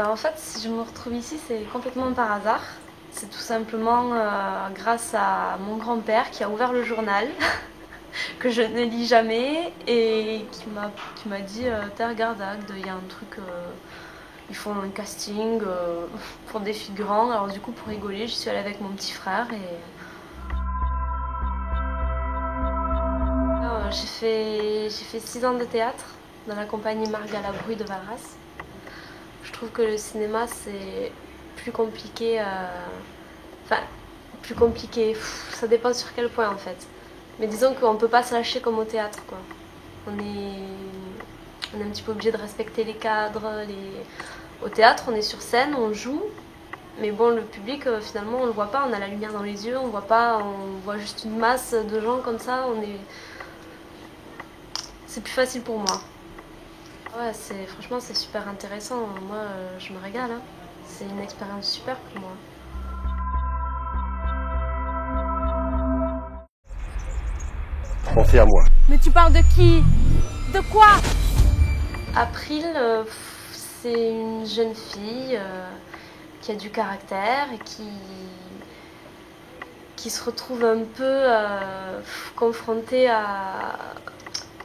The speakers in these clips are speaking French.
En fait, si je me retrouve ici, c'est complètement par hasard. C'est tout simplement grâce à mon grand-père qui a ouvert le journal, que je ne lis jamais, et qui m'a dit T'as regarde Agde, il y a un truc, ils font un casting pour des figurants. Alors du coup, pour rigoler, je suis allée avec mon petit frère et j'ai fait 6 ans de théâtre dans la compagnie Marga Labrouille de Valras. Je trouve que le cinéma c'est plus compliqué. Enfin, plus compliqué, ça dépend sur quel point en fait. Mais disons qu'on peut pas se lâcher comme au théâtre quoi. On est un petit peu obligé de respecter les cadres. Au théâtre, on est sur scène, on joue. Mais bon, le public, finalement, on le voit pas, on a la lumière dans les yeux, on voit pas, on voit juste une masse de gens comme ça, c'est plus facile pour moi. Ouais, franchement, c'est super intéressant. Moi, je me régale. Hein. C'est une expérience super pour moi. Pensez à moi. Mais tu parles de qui? De quoi? April, c'est une jeune fille qui a du caractère et qui se retrouve un peu confrontée à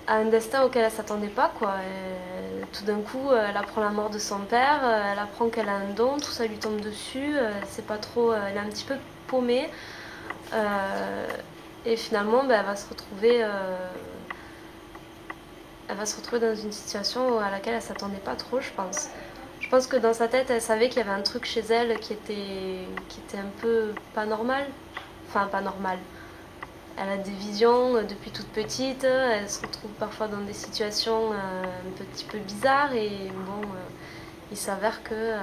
un destin auquel elle s'attendait pas quoi. Et tout d'un coup, elle apprend la mort de son père, elle apprend qu'elle a un don, tout ça lui tombe dessus, c'est pas trop, elle est un petit peu paumée. Et finalement, elle va se retrouver dans une situation à laquelle elle s'attendait pas trop, je pense. Je pense que dans sa tête, elle savait qu'il y avait un truc chez elle qui était un peu pas normal. Enfin, pas normal. Elle a des visions depuis toute petite, elle se retrouve parfois dans des situations un petit peu bizarres et bon, il s'avère que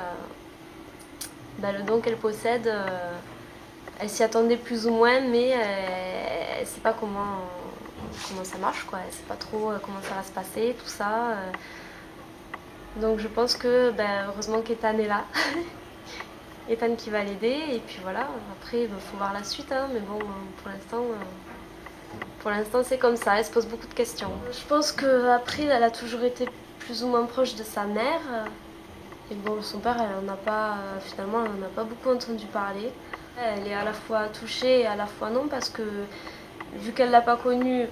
le don qu'elle possède, elle s'y attendait plus ou moins, mais elle sait pas comment ça marche, quoi. Elle sait pas trop comment ça va se passer, tout ça. Donc je pense que heureusement qu'Ethan est là. Ethan qui va l'aider, et puis voilà, après il faut voir la suite, hein, mais bon, pour l'instant c'est comme ça, elle se pose beaucoup de questions. Je pense qu'April, elle a toujours été plus ou moins proche de sa mère, et bon, son père, finalement, elle n'en a pas beaucoup entendu parler. Elle est à la fois touchée et à la fois non, parce que vu qu'elle l'a pas connu,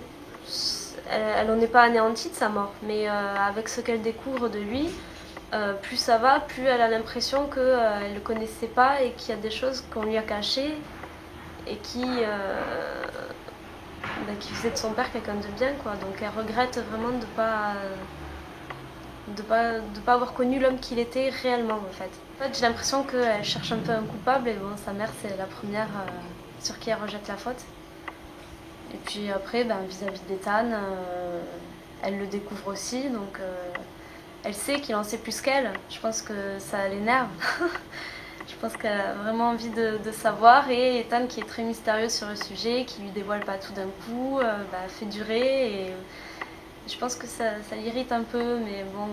elle n'en est pas anéantie de sa mort, mais avec ce qu'elle découvre de lui, plus ça va, plus elle a l'impression qu'elle ne le connaissait pas et qu'il y a des choses qu'on lui a cachées et qui faisait de son père quelqu'un de bien, quoi. Donc elle regrette vraiment de pas avoir connu l'homme qu'il était réellement, en fait. En fait, j'ai l'impression qu'elle cherche un peu un coupable et bon, sa mère c'est la première sur qui elle rejette la faute. Et puis après, vis-à-vis d'Ethan, elle le découvre aussi, donc elle sait qu'il en sait plus qu'elle. Je pense que ça l'énerve. Je pense qu'elle a vraiment envie de savoir, et Ethan, qui est très mystérieux sur le sujet, qui lui dévoile pas tout d'un coup, fait durer, et je pense que ça l'irrite un peu, mais bon.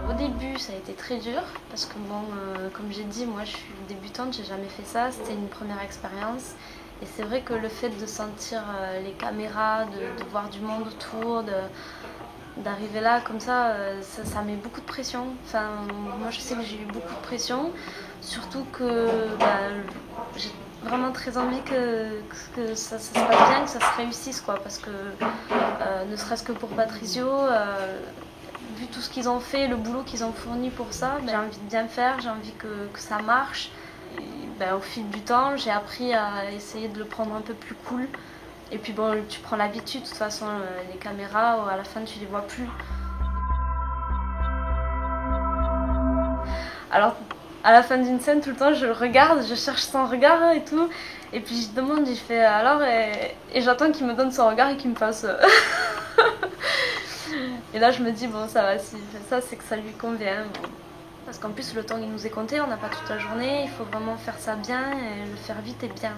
Au début, ça a été très dur, parce que bon, comme j'ai dit, moi je suis débutante, j'ai jamais fait ça, c'était une première expérience. Et c'est vrai que le fait de sentir les caméras, de voir du monde autour, d'arriver là comme ça, ça met beaucoup de pression. Enfin, moi je sais que j'ai eu beaucoup de pression, surtout que j'ai vraiment très envie que ça se passe bien, que ça se réussisse, quoi, parce que ne serait-ce que pour Patricio, vu tout ce qu'ils ont fait, le boulot qu'ils ont fourni pour ça, j'ai envie de bien faire, j'ai envie que ça marche. Et, au fil du temps, j'ai appris à essayer de le prendre un peu plus cool. Et puis bon, tu prends l'habitude, de toute façon, les caméras, à la fin, tu les vois plus. Alors, à la fin d'une scène, tout le temps, je le regarde, je cherche son regard et tout. Et puis je demande, je fais alors, et j'attends qu'il me donne son regard et qu'il me fasse... Et là, je me dis, bon, ça va, s'il fait ça, c'est que ça lui convient. Bon. Parce qu'en plus, le temps il nous est compté, on n'a pas toute la journée, il faut vraiment faire ça bien et le faire vite et bien.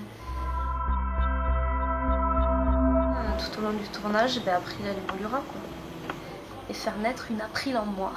Tout au long du tournage, April, elle évoluera, quoi. Et faire naître une April en moi.